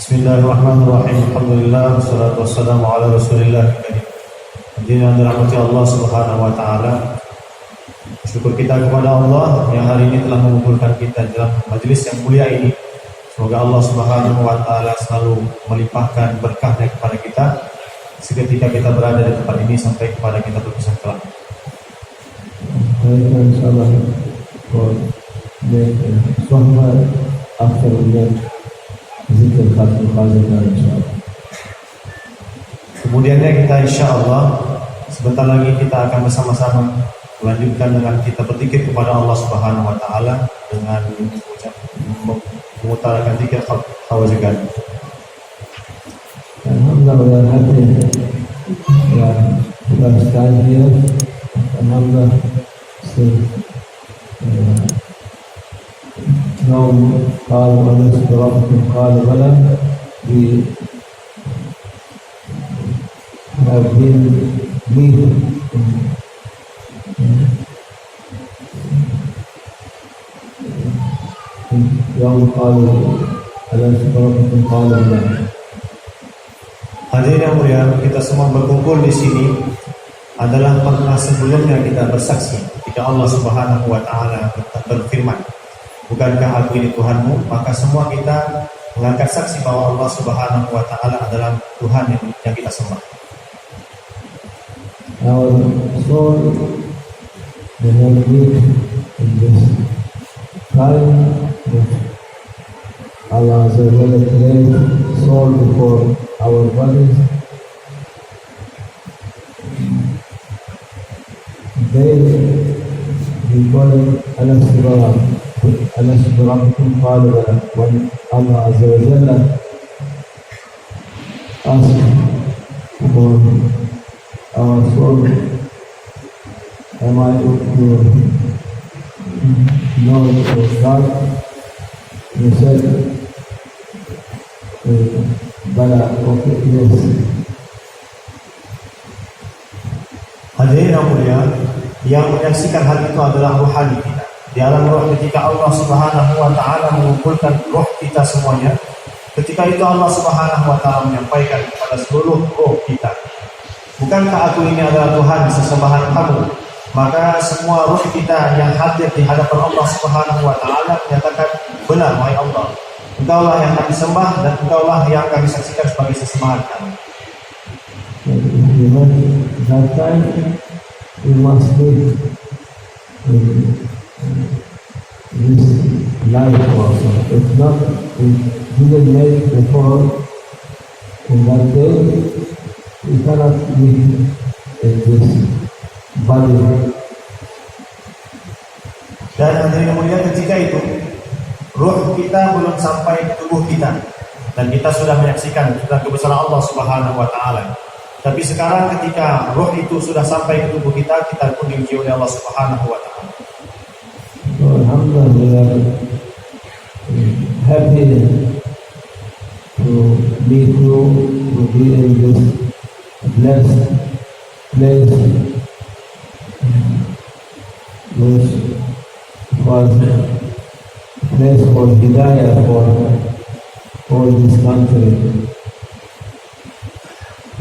Bismillahirrahmanirrahim. Alhamdulillah wassalatu wassalamu ala Rasulillah. Hadirin yang dirahmati Allah Subhanahu wa taala. Syukur kita kepada Allah yang hari ini telah mengumpulkan kita dalam majelis yang mulia ini. Semoga Allah Subhanahu wa taala selalu melimpahkan berkahnya kepada kita seketika kita berada di tempat ini sampai kepada kita berpisah kelak. Insyaallah after zikir khatim insyaallah. Kemudiannya kita insyaallah sebentar lagi kita akan bersama-sama melanjutkan dengan kita berzikir kepada Allah Subhanahu wa taala dengan mengutarakan zikir khawajigan. Alhamdulillah hadir yang kita sekalian. Alhamdulillah يوم قالوا ألست بربكم قالوا بلى. We have been meeting يوم قالوا ألست بربكم قالوا بلى. Hadirin yang mulia, kita semua berkumpul di sini adalah pernah sebelumnya kita bersaksi ketika Allah Subhanahu wa taala berfirman, bukankah aku ini Tuhanmu? Maka semua kita mengangkat saksi bahwa Allah Subhanahu wa taala adalah Tuhan yang kita sembah. Our soul will not be in this time that Allah Azza wa Jalla created soul before our bodies. They call it al-Asbara. ألست بربكم قالوا بلى. When Allah Azza wa Jalla asked for our soul, am I to know your God? We said, Bala, okay, yes. Hadirin yang mulia, yang menyaksikan hal itu adalah rohani kita. Di alam roh ketika Allah Subhanahu wa taala mengumpulkan roh kita semuanya, ketika itu Allah Subhanahu wa taala menyampaikan kepada seluruh roh kita, bukankah aku ini adalah Tuhan sesembahan kamu? Maka semua roh kita yang hadir di hadapan Allah Subhanahu wa taala menyatakan, benar wahai Allah, Engkaulah yang kami sembah dan Engkaulah yang kami saksikan sebagai sesembahan kami. That time we must live this life also. If not, we didn't make before in that day, we cannot live in this body. Dan hadirin yang mulia, ketika itu ruh kita belum sampai ke tubuh kita dan kita sudah menyaksikan tentang kebesaran Allah Subhanahu wa taala. Tapi sekarang ketika roh itu sudah sampai ke tubuh kita, kita pun diuji oleh Allah Subhanahu wa taala. So, alhamdulillah, we are happy to meet you, to be in this blessed place, which was a place for Hidayah for all this country.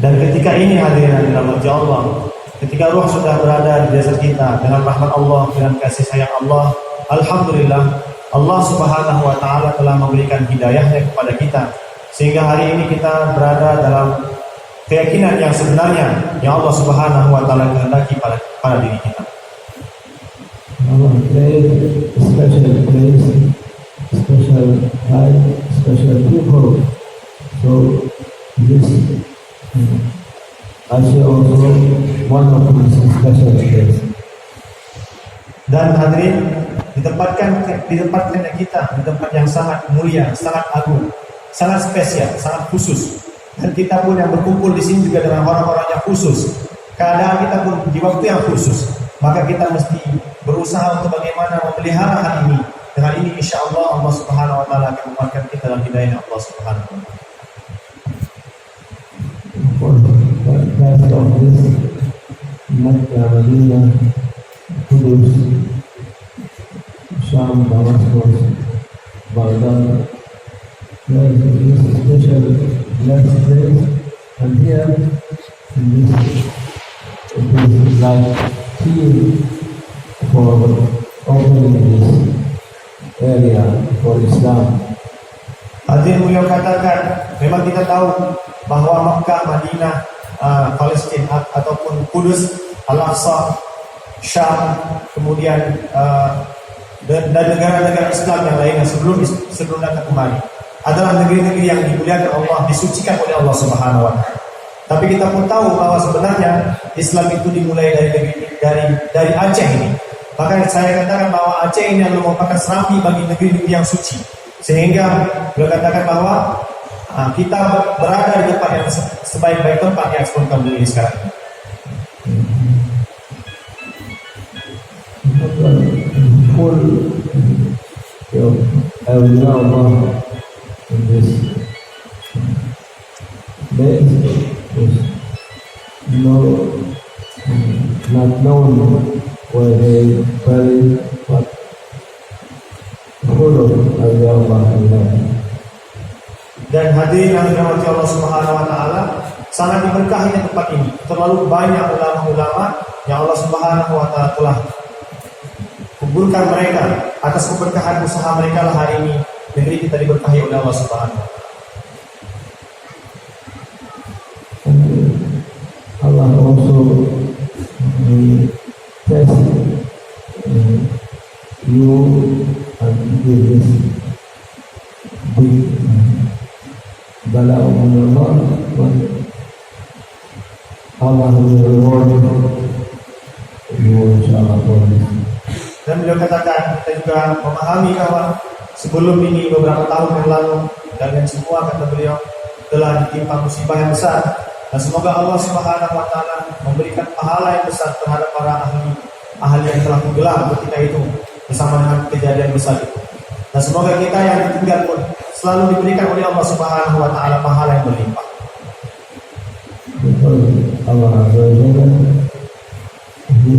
Dan ketika ini hadirin yang dirahmati Allah, ketika ruh sudah berada di dasar kita dengan rahmat Allah, dengan kasih sayang Allah, alhamdulillah Allah Subhanahu wa taala telah memberikan hidayahnya kepada kita sehingga hari ini kita berada dalam keyakinan yang sebenarnya yang Allah Subhanahu wa taala kehendaki pada diri kita. Our place, special place special time, special people. So this Asia also one of these special days. Dan hadirin, ditempatkan kita di tempat yang sangat mulia, sangat agung, sangat spesial, sangat khusus. Dan kita pun yang berkumpul di sini juga dengan orang-orang yang khusus. Keadaan kita pun di waktu yang khusus. Maka kita mesti berusaha untuk bagaimana memelihara hal ini. Dengan ini insya Allah Allah Subhanahu Wa Taala akan membuatkan kita dalam hidayah Allah Subhanahu Wa Taala. For the rest of this Makkah, Madinah, Kudus, Sham, Damascus, Baghdad, there is a special blessed place, and here in this it is like key for opening this area for Islam. Hadirin beliau katakan, memang kita tahu bahwa Makkah, Madinah, Palestina ataupun Kudus, Al-Aqsa, Syam, kemudian dan negara-negara Islam yang lainnya sebelum datang kemari adalah negeri-negeri yang dimuliakan Allah, disucikan oleh Allah Subhanahu Wa Taala. Tapi kita pun tahu bahwa sebenarnya Islam itu dimulai dari Aceh ini. Maka saya katakan bahwa Aceh ini adalah merupakan serambi bagi negeri-negeri yang suci. Sehingga beliau katakan bahwa kita berada di tempat yang sebaik-baik tempat yang sebelum kami berdiri sekarang. Full awliya Allah in this place is not known where they bury, but full of awliya Allah in there. Dan hadirin yang dirahmati Allah Subhanahu Wa Taala, sangat diberkahi tempat ini. Terlalu banyak ulama-ulama yang Allah Subhanahu Wa Taala telah kuburkan mereka atas keberkahan usaha mereka lah hari ini negeri kita diberkahi oleh Allah Subhanahu Wa Taala. Allah also test you and give this big bala min Allah, but Allah will reward you inshallah for this. Dan beliau katakan, kita juga memahami bahwa sebelum ini beberapa tahun yang lalu kalian semua, kata beliau, telah ditimpa musibah yang besar. Dan semoga Allah Subhanahu Wa Taala memberikan pahala yang besar terhadap para ahli yang telah tenggelam ketika itu bersama dengan kejadian besar itu. Dan semoga kita yang ditinggal pun selalu diberikan oleh Allah Subhanahu Wa Taala pahala yang berlimpah. Because Allah Azza wa Jalla, He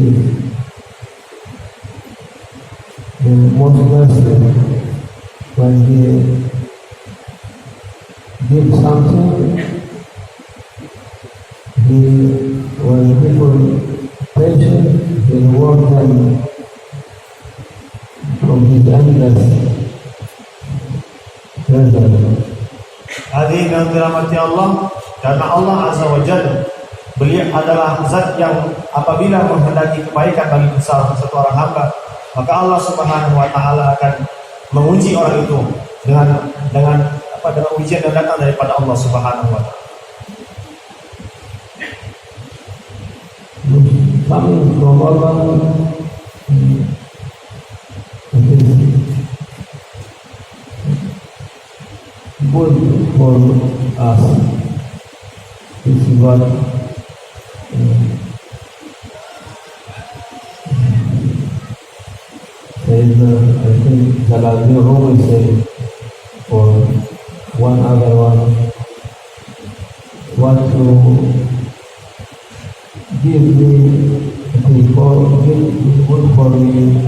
the most blessed when He gives something. When people patient, He reward them from His endless treasure. Hadirin yang dirahmati Allah, karena Allah Azza wa Jalla, beliau adalah zat yang apabila menghendaki kebaikan bagi satu orang hamba, maka Allah Subhanahu Wa Taala akan menguji orang itu dengan ujian yang datang daripada Allah Subhanahu Wa Taala. Coming from Allah, it is good for us. This is what I think Jalal Rumi said for one other one, what to give me good for me,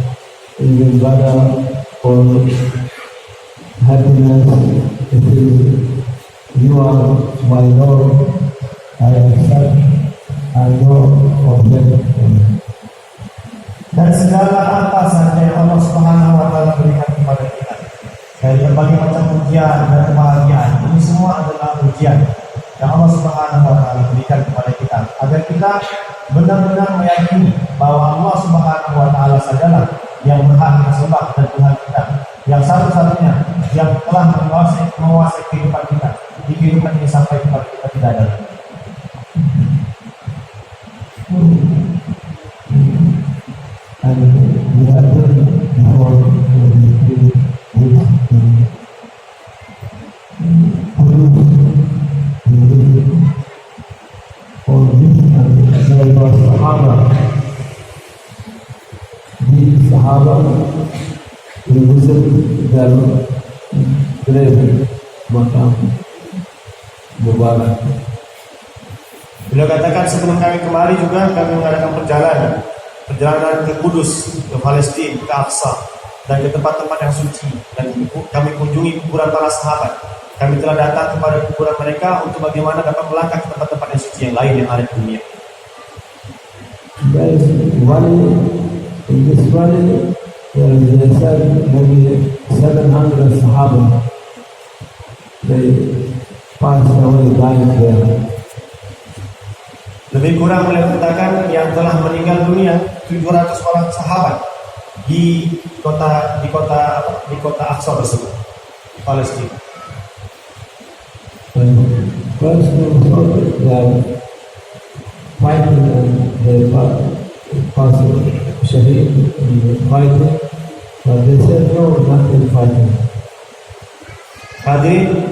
even better for happiness. It is you are my Lord, I accept, I know of that. Dan segala apa saja yang Allah Subhanahu Wa Taala berikan kepada kita, dari berbagai macam ujian dan kebahagiaan, ini semua adalah ujian yang Allah Subhanahu Wa Taala berikan kepada kita, agar kita benar-benar meyakini bahwa Allah Subhanahu Wa Taala sajalah yang berhak disembah dan Tuhan kita, yang satu-satunya yang telah menguasai kehidupan kita. Di kehidupan ini sampai kepada kita tidak ada lagi. And we have done before di Sahaba di visit dalam grave makam Mubarak. Beliau katakan sebelum kami kemari juga kami mengadakan perjalanan ke Kudus, ke Palestina, ke Aqsa, dan ke tempat-tempat yang suci, dan kami kunjungi kuburan para sahabat. Kami telah datang kepada kuburan mereka untuk bagaimana dapat melangkah ke tempat-tempat yang suci yang lain yang ada di dunia. There is valley, in this valley there is maybe 700 Sahaba. They passed away, died there. Lebih kurang beliau katakan yang telah meninggal dunia 700 orang sahabat di kota Aqsa tersebut, Palestina. First they are fighting and they pass Shahid fighting, but they said no, nothing fighting. Hadirin,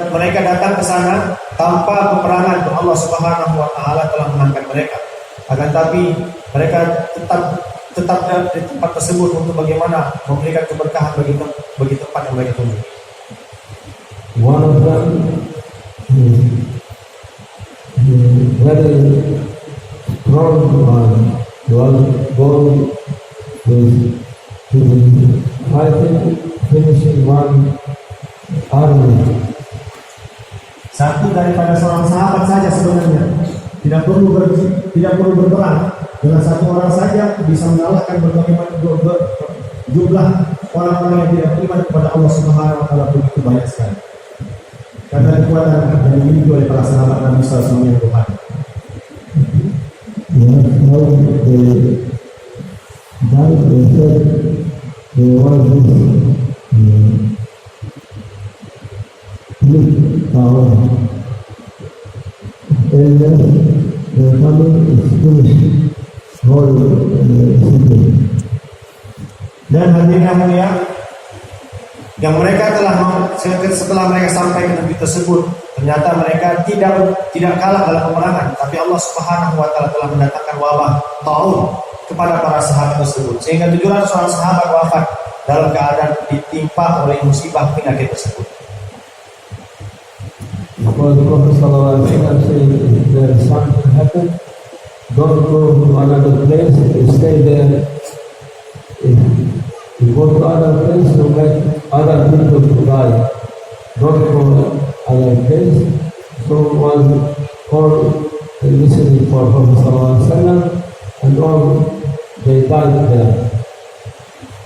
mereka datang ke sana tanpa peperangan. Allah Subhanahu wa taala telah mengangkat mereka. Akan tapi mereka tetap di tempat tersebut untuk bagaimana memberikan keberkahan bagi tempat yang mereka tuju. One of them very strong man was born with fighting, finishing one army. Satu daripada seorang sahabat saja sebenarnya tidak perlu berperang. Dengan satu orang saja bisa mengalahkan berbagai macam jumlah orang-orang yang tidak beriman kepada Allah Subhanahu wa taala begitu banyak sekali. Karena kekuatan yang dimiliki oleh para sahabat Nabi sallallahu alaihi wasallam. They said there was this power. And then the coming is finished whole city. Dan hadirin yang mulia, yang mereka setelah mereka sampai ke negeri tersebut, ternyata mereka tidak kalah dalam peperangan, tapi Allah Subhanahu wa taala telah mendatangkan wabah taun kepada para sahabat tersebut, sehingga 700 orang sahabat wafat dalam keadaan ditimpa oleh musibah penyakit tersebut. Because the Prophet sallallahu alaihi wasallam said, if there is something happen, don't go to another place, stay there. If you go to other place, you make other people to die. Don't go to other place. So all listening for Prophet sallallahu alaihi wasallam, and all they died there.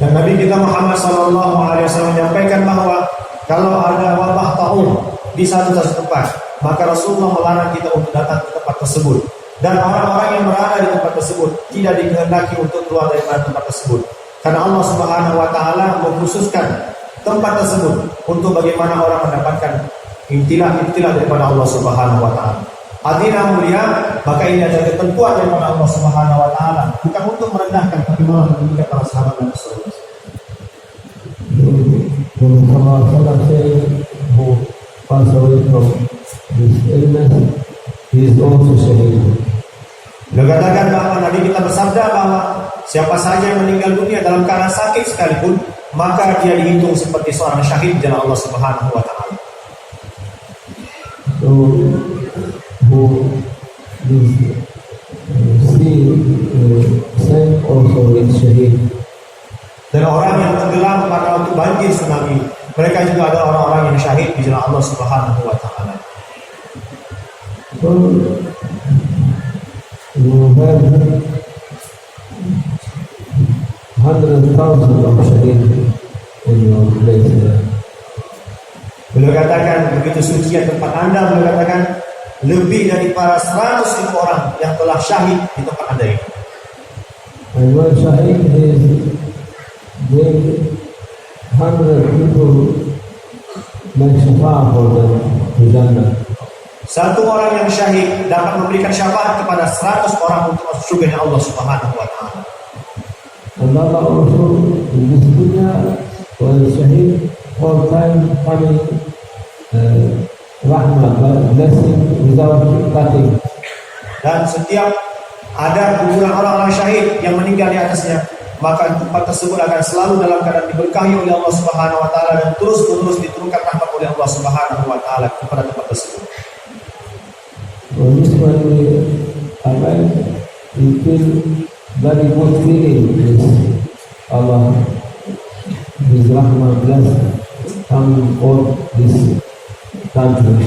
Dan Nabi kita Muhammad sallallahu alaihi wasallam menyampaikan bahwa kalau ada wabah taun di satu tempat, maka Rasulullah melarang kita untuk datang ke tempat tersebut. Dan orang-orang yang berada di tempat tersebut tidak dikehendaki untuk keluar dari tempat tersebut. Karena Allah Subhanahu wa taala mengkhususkan tempat tersebut untuk bagaimana orang mendapatkan intilah daripada Allah Subhanahu wa taala. Hadirin mulia, maka ini adalah ketentuan daripada Allah Subhanahu wa taala, bukan untuk merendahkan tapi malah meninggikan para sahabat Nabi sallallahu alaihi wasallam. Pass away from this illness, he is also shaheed. Beliau katakan bahwa Nabi kita bersabda bahwa siapa saja yang meninggal dunia dalam keadaan sakit sekalipun, maka dia dihitung seperti seorang syahid di jalan Allah Subhanahu wa taala. So who is same also is shaheed. Dan orang yang tenggelam pada waktu banjir tsunami, mereka juga adalah orang-orang yang syahid di jalan Allah Subhanahu wa taala. So you have 100,000 of shaheed in your place there. Beliau katakan begitu suci tempat Anda, beliau katakan lebih daripada 100.000 orang yang telah syahid di tempat Anda ini. And one shaheed is doing 100 people make shafa'a for them to Jannah. Satu orang yang syahid dapat memberikan syafaat kepada 100 orang untuk masuk surga Allah Subhanahu wa taala. And Allah also in this dunya for the shaheed all time coming rahmah, blessing without cutting. Dan setiap ada kuburan orang-orang syahid yang meninggal di atasnya, maka tempat tersebut akan selalu dalam keadaan diberkahi oleh Allah Subhanahu wa taala dan terus-menerus diturunkan rahmat oleh Allah Subhanahu wa taala kepada tempat tersebut. So this when we arrive, we feel very good feeling is Allah, His rahmah bless coming all this country.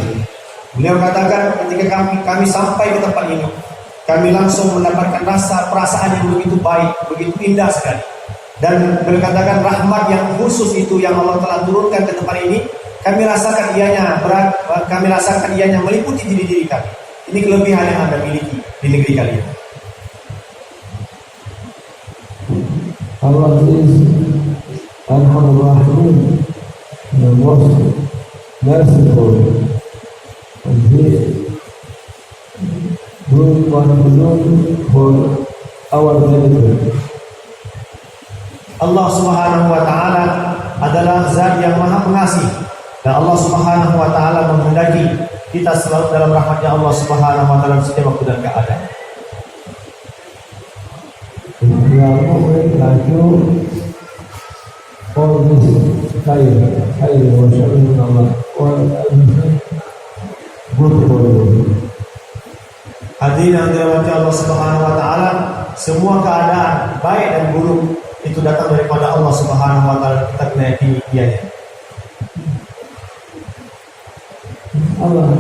Beliau katakan ketika kami sampai ke tempat ini, kami langsung mendapatkan perasaan yang begitu baik, begitu indah sekali. Dan beliau katakan rahmat yang khusus itu yang Allah telah turunkan ke tempat ini, kami rasakan ianya meliputi diri kami. Ini kelebihan yang Anda miliki di negeri kalian. Allah is Arhamur Rahimin, the most merciful, and He doing what He doing for our benefit. Allah Subhanahu wa taala adalah zat yang maha pengasih, dan Allah Subhanahu wa taala menghendaki kita selalu dalam rahmatnya Allah Subhanahu wa taala setiap waktu dan keadaan. We are always like you, all this khair wa sharri Allah, all everything good for you. Hadirin yang dirahmati Allah Subhanahu wa taala, semua keadaan baik dan buruk itu datang daripada Allah Subhanahu wa taala, kita kena yakini ianya. Allah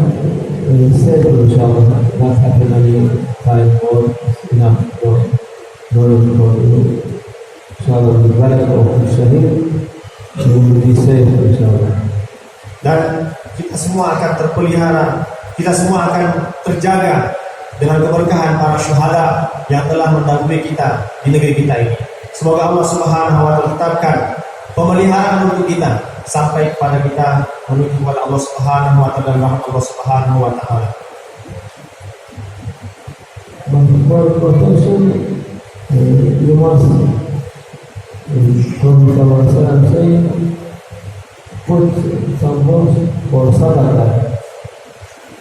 said inshallah not happen any time or enough for knowledge for you. Inshallah the right of the shaheed will be safe inshallah. Dan kita semua akan terpelihara, kita semua akan terjaga dengan keberkahan para syuhada yang telah mendahului kita di negeri kita ini. Semoga Allah Subhanahu wa taala tetapkan pemeliharaan untuk kita sampai kepada kita menuju kepada Allah Subhanahu wa taala dan rahmat Allah Subhanahu wa taala. But for protection, you must, Prophet ﷺ saying, put some bones for sadaqah.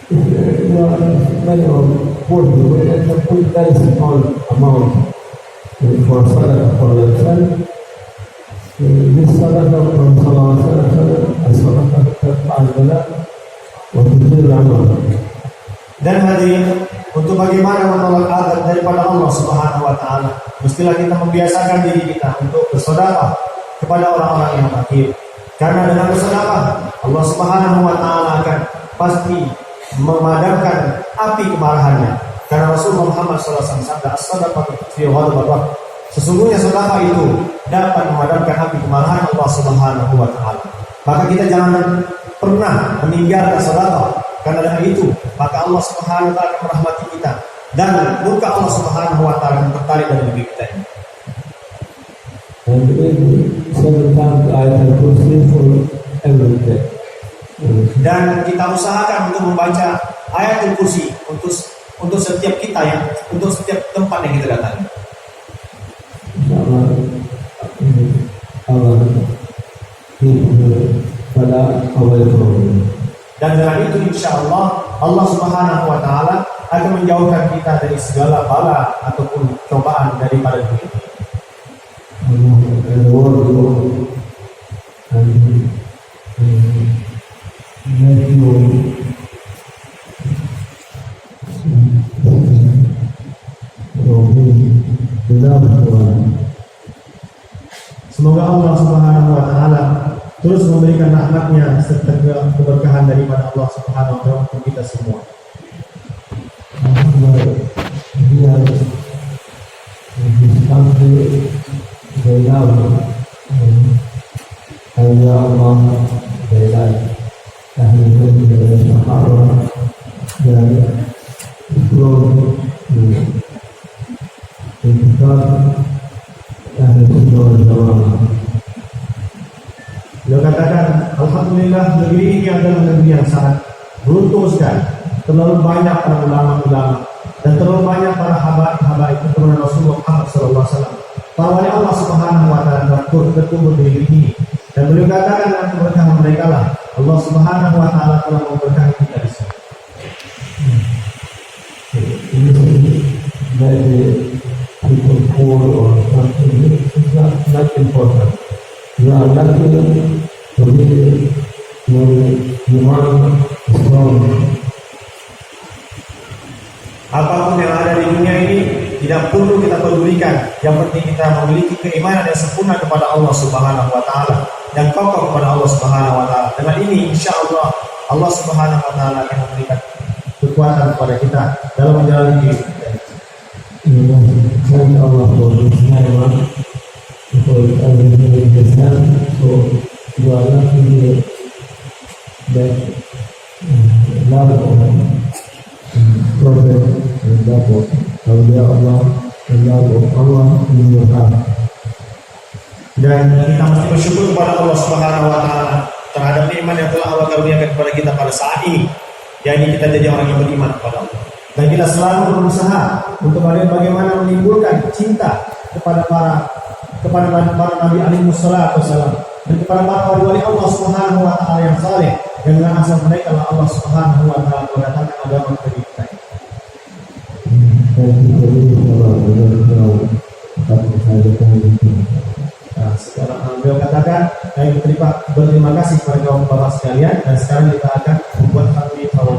If you are many of poor people, you can put very small amount for sadaqah for themselves. This sadaqah from Sallallahu Alaihi Wasallam as sadaqah terfa'al bala wa tudhil amal. Dan hadirin, untuk bagaimana menolak azab daripada Allah Subhanahu wa taala, mestilah kita membiasakan diri kita untuk bersedekah kepada orang-orang yang fakir. Karena dengan bersedekah, Allah Subhanahu wa taala akan pasti memadamkan api kemarahannya. Karena Rasulullah Muhammad SAW sabda, as-sadaqatu tutfi'u ghadabar. Sesungguhnya sedekah itu dapat memadamkan api kemarahan Allah Subhanahu wa taala. Maka kita jangan pernah meninggalkan sedekah, karena dengan itu maka Allah Subhanahu wa taala akan merahmati kita dan murka Allah Subhanahu wa taala akan tertarik dari negeri kita ini. And several times I have to sleep for every day. Dan kita usahakan untuk membaca ayatul kursi untuk setiap kita ya, untuk setiap tempat yang kita datangi. Allah pada awal problem. Dan dengan itu insya Allah Allah Subhanahu wa taala akan menjauhkan kita dari segala bala ataupun cobaan daripada dunia. And the world and make you Semoga Allah Subhanahu wa taala terus memberikan rahmatnya serta keberkahan daripada Allah Subhanahu wa taala untuk kita semua. Beliau katakan, Alhamdulillah Alhamdulillah negeri ini adalah negeri yang sangat beruntung sekali. Terlalu banyak para ulama-ulama dan terlalu banyak para habaib keturunan Rasulullah Muhammad SAW. Para wali Allah Subhanahu wa taala bertumbuh di negeri ini. Dan beliau katakan dalam keberkahan mereka lah Allah Subhanahu wa taala telah memberkahi kita di sini. People poor or something, it's not important. You are lucky to be human, strong. Apapun yang ada di dunia ini tidak perlu kita pedulikan. Yang penting kita memiliki keimanan yang sempurna kepada Allah Subhanahu wa taala dan kokoh kepada Allah Subhanahu wa taala. Dengan ini insyaallah Allah Subhanahu wa taala akan memberikan kekuatan kepada kita dalam menjalani hidup kita. Thank Allah for this ni'mah, for everything in this hand. So you are lucky that love of Prophet and love of Awliya Allah and love of Allah in your heart. Dan kita mesti bersyukur kepada Allah Subhanahu wa taala terhadap nikmat yang telah Allah karuniakan kepada kita pada saat ini. Jadi kita jadi orang yang beriman kepada Allah. Dan kita selalu berusaha untuk bagaimana menimbulkan cinta kepada para nabi alaihi wassalam dan kepada para wali Allah Subhanahu wa taala yang saleh. Dan dengan asal mereka lah Allah Subhanahu wa taala mendatangkan agama kepada kita. Nah, sekarang beliau katakan kami berterima kasih kepada kaum bapak sekalian dan sekarang kita akan membuat takbir awal